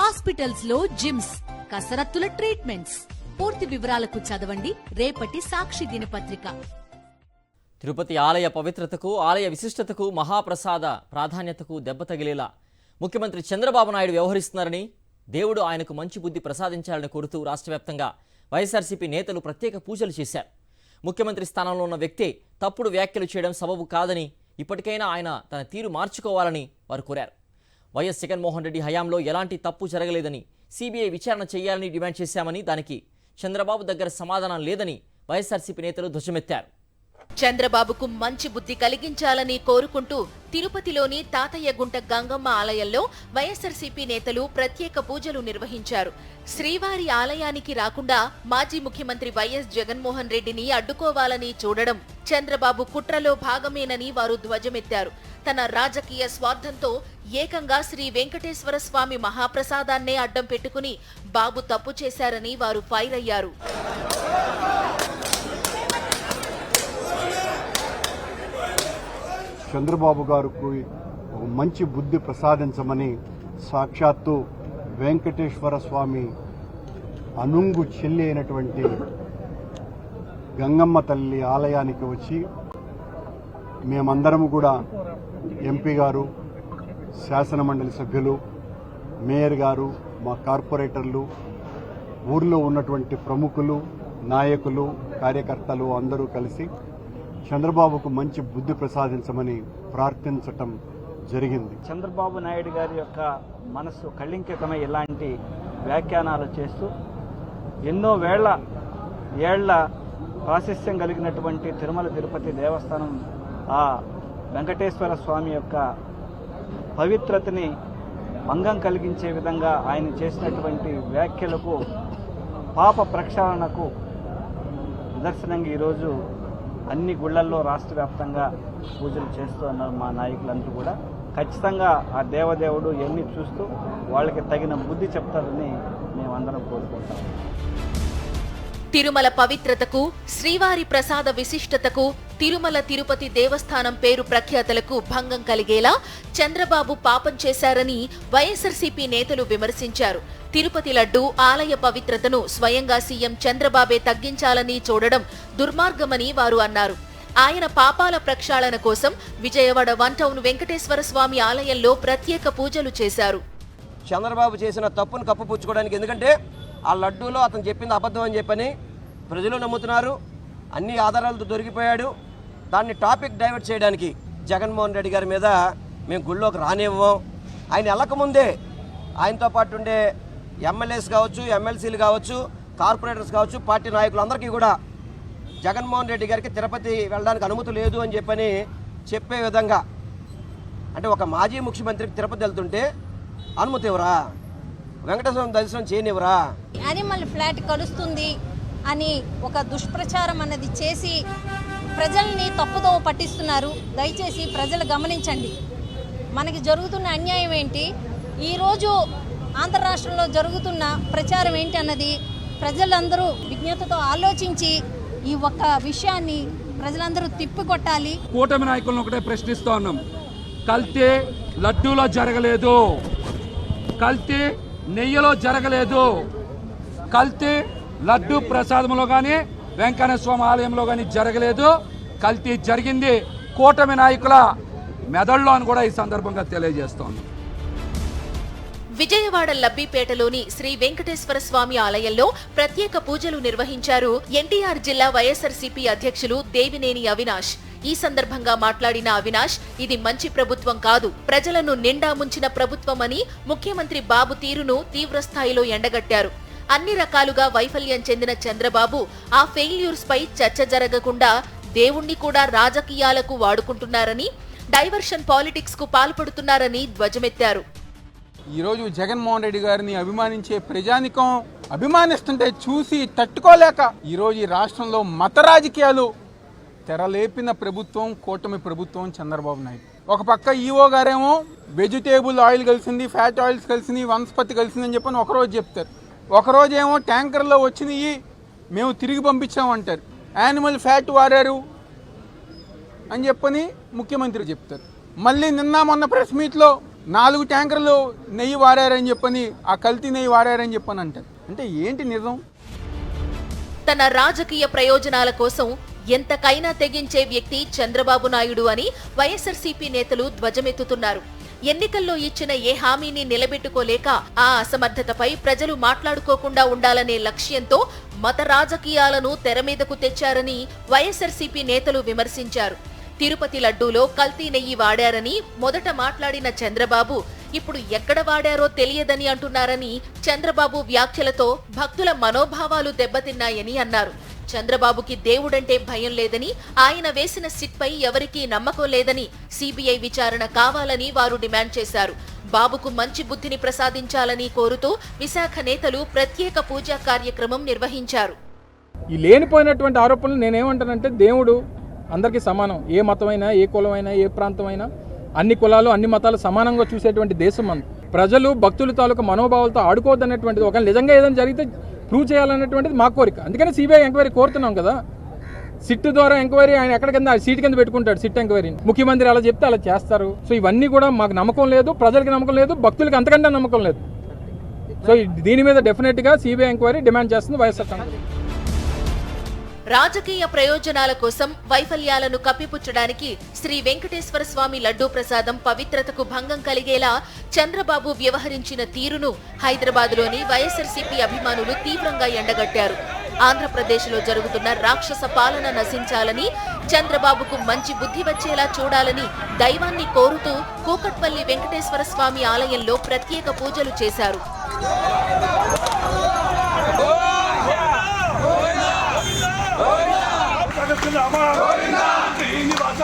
Hospitals లో gyms, కసరత్తుల treatments. పూర్తి వివరాలకు చదవండి రేపటి సాక్షి దినపత్రిక. తిరుపతి ఆలయ పవిత్రతకు, ఆలయ విశిష్టతకు, మహాప్రసాద ప్రాధాన్యతకు దెబ్బ తగిలేలా ముఖ్యమంత్రి చంద్రబాబు నాయుడు వ్యవహరిస్తున్నారని, దేవుడు ఆయనకు మంచి బుద్ధి ప్రసాదించాలని కోరుతూ రాష్ట్ర వ్యాప్తంగా వైఎస్ఆర్సీపీ నేతలు ప్రత్యేక పూజలు చేశారు. ముఖ్యమంత్రి స్థానంలో ఉన్న వ్యక్తే తప్పుడు వ్యాఖ్యలు చేయడం సబబు కాదని, ఇప్పటికైనా ఆయన తన తీరు మార్చుకోవాలని వారు కోరారు. వైఎస్ జగన్మోహన్ రెడ్డి హయాంలో ఎలాంటి తప్పు జరగలేదని, సిబిఐ విచారణ చేయాలని డిమాండ్ చేశామని, దానికి చంద్రబాబు దగ్గర సమాధానం లేదని వైఎస్ఆర్సీపీ నేతలు ధ్వజమెత్తారు. చంద్రబాబుకు మంచి బుద్ధి కలిగించాలని కోరుకుంటూ తిరుపతిలోని తాతయ్యగుంట గంగమ్మ ఆలయంలో వైఎస్ఆర్సీపీ నేతలు ప్రత్యేక పూజలు నిర్వహించారు. శ్రీవారి ఆలయానికి రాకుండా మాజీ ముఖ్యమంత్రి వైఎస్ జగన్మోహన్ రెడ్డిని అడ్డుకోవాలని చూడడం చంద్రబాబు కుట్రలో భాగమేనని వారు ధ్వజమెత్తారు. తన రాజకీయ స్వార్థంతో ఏకంగా శ్రీ వెంకటేశ్వర స్వామి మహాప్రసాదాన్నే అడ్డం పెట్టుకుని బాబు తప్పు చేశారని వారు ఫైర్ అయ్యారు. చంద్రబాబు గారికి ఒక మంచి బుద్ధి ప్రసాదించమని సాక్షాత్తు వెంకటేశ్వర స్వామి అనుంగు చెల్లి అయినటువంటి గంగమ్మ తల్లి ఆలయానికి వచ్చి మేమందరము కూడా ఎంపీ గారు, శాసనమండలి సభ్యులు, మేయర్ గారు, మా కార్పొరేటర్లు, ఊర్లో ఉన్నటువంటి ప్రముఖులు, నాయకులు, కార్యకర్తలు అందరూ కలిసి చంద్రబాబుకు మంచి బుద్ధి ప్రసాదించమని ప్రార్థించటం జరిగింది. చంద్రబాబు నాయుడు గారి యొక్క మనస్సు కళింకితమై ఇలాంటి వ్యాఖ్యానాలు చేస్తూ ఎన్నో ఏళ్ల ప్రాశస్త్యం కలిగినటువంటి తిరుమల తిరుపతి దేవస్థానం ఆ వెంకటేశ్వర స్వామి యొక్క పవిత్రతని భంగం కలిగించే విధంగా ఆయన చేసినటువంటి వ్యాఖ్యలకు, పాప ప్రక్షాళనకు నిదర్శనంగా ఈరోజు అన్ని గుళ్లల్లో రాష్ట్ర వ్యాప్తంగా పూజలు చేస్తూ ఉన్నారు మా నాయకులందరూ కూడా. ఖచ్చితంగా ఆ దేవదేవుడు ఎన్ని చూస్తూ వాళ్ళకి తగిన బుద్ధి చెప్తారని మేమందరం కోరుకుంటాం. తిరుమల పవిత్రతకు, శ్రీవారి ప్రసాద విశిష్టతకు, తిరుమల తిరుపతి దేవస్థానం పేరు ప్రఖ్యాతలకు భంగం కలిగేలా చంద్రబాబు పాపం చేశారని వైఎస్ఆర్సీపీ నేతలు విమర్శించారు. తిరుపతి లడ్డు ఆలయ పవిత్రతను స్వయంగా సీఎం చంద్రబాబే తగ్గించాలని చూడడం దుర్మార్గమని వారు అన్నారు. ఆయన పాపాల ప్రక్షాళన కోసం విజయవాడ 1 టౌన్ వెంకటేశ్వర స్వామి ఆలయంలో ప్రత్యేక పూజలు చేశారు. చంద్రబాబు చేసిన తప్పును కప్పుపుచ్చుకోవడానికి, ఎందుకంటే ఆ లడ్డూలో అతను చెప్పింది అబద్ధం అని చెప్పని ప్రజలు నమ్ముతున్నారు. అన్ని ఆధారాలతో దొరికిపోయాడు. దాన్ని టాపిక్ డైవర్ట్ చేయడానికి జగన్మోహన్ రెడ్డి గారి మీద మేము గుళ్ళోకి రానివ్వం. ఆయన వెళ్ళకముందే ఆయనతో పాటు ఉండే ఎమ్మెల్యేస్ కావచ్చు, ఎమ్మెల్సీలు కావచ్చు, కార్పొరేటర్స్ కావచ్చు, పార్టీ నాయకులు అందరికీ కూడా జగన్మోహన్ రెడ్డి గారికి తిరుపతి వెళ్ళడానికి అనుమతి లేదు అని చెప్పని చెప్పే విధంగా, అంటే ఒక మాజీ ముఖ్యమంత్రికి తిరుపతి వెళ్తుంటే అనుమతి ఇవ్వరా? వెంకటేశ్వర దర్శనం చేయనివ్వరా? యానిమల్ ఫ్లాట్ కలుస్తుంది అని ఒక దుష్ప్రచారం అన్నది చేసి ప్రజల్ని తప్పుదో పట్టిస్తున్నారు. దయచేసి ప్రజలు గమనించండి, మనకి జరుగుతున్న అన్యాయం ఏంటి, ఈరోజు ఆంధ్ర రాష్ట్రంలో జరుగుతున్న ప్రచారం ఏంటి అన్నది ప్రజలందరూ విజ్ఞతతో ఆలోచించి ఈ ఒక్క విషయాన్ని ప్రజలందరూ తిప్పికొట్టాలి. కూటమి నాయకులను ఒకటే ప్రశ్నిస్తూ ఉన్నాం. కల్తీ లడ్డూలో జరగలేదు, కల్తీ నెయ్యిలో జరగలేదు, కల్తీ లడ్డూ ప్రసాదంలో కానీ వెంకటేశ్వర స్వామి ఆలయంలో కానీ జరగలేదు. కల్తీ జరిగింది కూటమి నాయకుల మెదడులో అని కూడా ఈ సందర్భంగా తెలియజేస్తోంది. విజయవాడ లబ్బిపేటలోని శ్రీ వెంకటేశ్వర స్వామి ఆలయంలో ప్రత్యేక పూజలు నిర్వహించారు ఎన్టీఆర్ జిల్లా వైఎస్ఆర్సీపీ అధ్యక్షులు దేవినేని అవినాష్. ఈ సందర్భంగా మాట్లాడిన అవినాష్, ఇది మంచి ప్రభుత్వం కాదు, ప్రజలను నిండా ముంచిన ప్రభుత్వమని ముఖ్యమంత్రి బాబు తీరును తీవ్రస్థాయిలో ఎండగట్టారు. అన్ని రకాలుగా వైఫల్యం చెందిన చంద్రబాబు ఆ ఫెయిల్యూర్స్ పై చర్చ జరగకుండా దేవుణ్ణి కూడా రాజకీయాలకు వాడుకుంటున్నారని, డైవర్షన్ పాలిటిక్స్ కు పాల్పడుతున్నారని ధ్వజమెత్తారు. ఈరోజు జగన్మోహన్ రెడ్డి గారిని అభిమానించే ప్రజానికం అభిమానిస్తుంటే చూసి తట్టుకోలేక ఈరోజు ఈ రాష్ట్రంలో మత రాజకీయాలు తెరలేపిన ప్రభుత్వం కూటమి ప్రభుత్వం చంద్రబాబు నాయుడు. ఒక పక్క ఈఓ గారేమో వెజిటేబుల్ ఆయిల్ కలిసింది, ఫ్యాట్ ఆయిల్స్ కలిసింది, వనస్పతి కలిసిందని చెప్పని ఒకరోజు చెప్తారు, ఒకరోజేమో ట్యాంకర్లో వచ్చినాయి మేము తిరిగి పంపించామంటారు. యానిమల్ ఫ్యాట్ వాడారు అని చెప్పని ముఖ్యమంత్రి చెప్తారు. మళ్ళీ నిన్న మొన్న ప్రెస్ మీట్లో 4 ట్యాంకర్లు నెయ్యి వాడారని చెప్పని, ఆ కల్తీ నెయ్యి వాడారని చెప్పని అంటారు. అంటే ఏంటి నిజం? తన రాజకీయ ప్రయోజనాల కోసం ఎంతకైనా తెగించే వ్యక్తి చంద్రబాబు నాయుడు అని వైఎస్ఆర్సీపీ నేతలు ధ్వజమెత్తుతున్నారు. ఎన్నికల్లో ఇచ్చిన ఏ హామీని నిలబెట్టుకోలేక ఆ అసమర్థతపై ప్రజలు మాట్లాడుకోకుండా ఉండాలనే లక్ష్యంతో మత రాజకీయాలను తెరమీదకు తెచ్చారని వైఎస్ఆర్సీపీ నేతలు విమర్శించారు. తిరుపతి లడ్డూలో కల్తీ నెయ్యి వాడారని మొదట మాట్లాడిన చంద్రబాబు ఇప్పుడు ఎక్కడ వాడారో తెలియదని అంటున్నారని చంద్రబాబు వ్యాఖ్యలతో భక్తుల మనోభావాలు దెబ్బతిన్నాయని అన్నారు. చంద్రబాబుకి దేవుడంటే భయం లేదని, ఆయన వేసిన సిట్పై ఎవరికీ నమ్మకం లేదని, సిబిఐ విచారణ కావాలని వారు డిమాండ్ చేశారు. బాబుకు మంచి బుద్ధిని ప్రసాదించాలని కోరుతూ విశాఖ నేతలు ప్రత్యేక పూజా కార్యక్రమం నిర్వహించారు. ఈ లేనిపోయినటువంటి ఆరోపణలు నేనేమంటానంటే, దేవుడు అందరికీ సమానం. ఏ మతమైనా, ఏ కులమైనా, ఏ ప్రాంతమైనా, అన్ని కులాలు అన్ని మతాలు సమానంగా చూసేటువంటి దేశం అంది. ప్రజలు భక్తుల తాలూకు మనోభావాలతో ఆడుకోవద్దనేటువంటిది, ఒక నిజంగా ఏదైనా జరిగితే ప్రూవ్ చేయాలనేటువంటిది మా కోరిక. అందుకని సిబిఐ ఎంక్వైరీ కోరుతున్నాం కదా. సిట్ ద్వారా ఎంక్వైరీ ఆయన ఎక్కడ కింద సీట్ కింద పెట్టుకుంటాడు సిట్ ఎంక్వైరీని. ముఖ్యమంత్రి అలా చెప్తే అలా చేస్తారు. సో ఇవన్నీ కూడా మాకు నమ్మకం లేదు, ప్రజలకి నమ్మకం లేదు, భక్తులకి అంతకంటే నమ్మకం లేదు. సో దీని మీద డెఫినెట్గా సిబిఐ ఎంక్వైరీ డిమాండ్ చేస్తుంది వైఎస్ఆర్ కాంగ్రెస్. రాజకీయ ప్రయోజనాల కోసం వైఫల్యాలను కప్పిపుచ్చడానికి శ్రీ వెంకటేశ్వర స్వామి లడ్డూ ప్రసాదం పవిత్రతకు భంగం కలిగేలా చంద్రబాబు వ్యవహరించిన తీరును హైదరాబాద్లోని వైఎస్ఆర్సీపీ అభిమానులు తీవ్రంగా ఎండగట్టారు. ఆంధ్రప్రదేశ్లో జరుగుతున్న రాక్షస పాలన నశించాలని, చంద్రబాబుకు మంచి బుద్ధి వచ్చేలా చూడాలని దైవాన్ని కోరుతూ కూకట్పల్లి వెంకటేశ్వర స్వామి ఆలయంలో ప్రత్యేక పూజలు చేశారు. శ్రీనివాస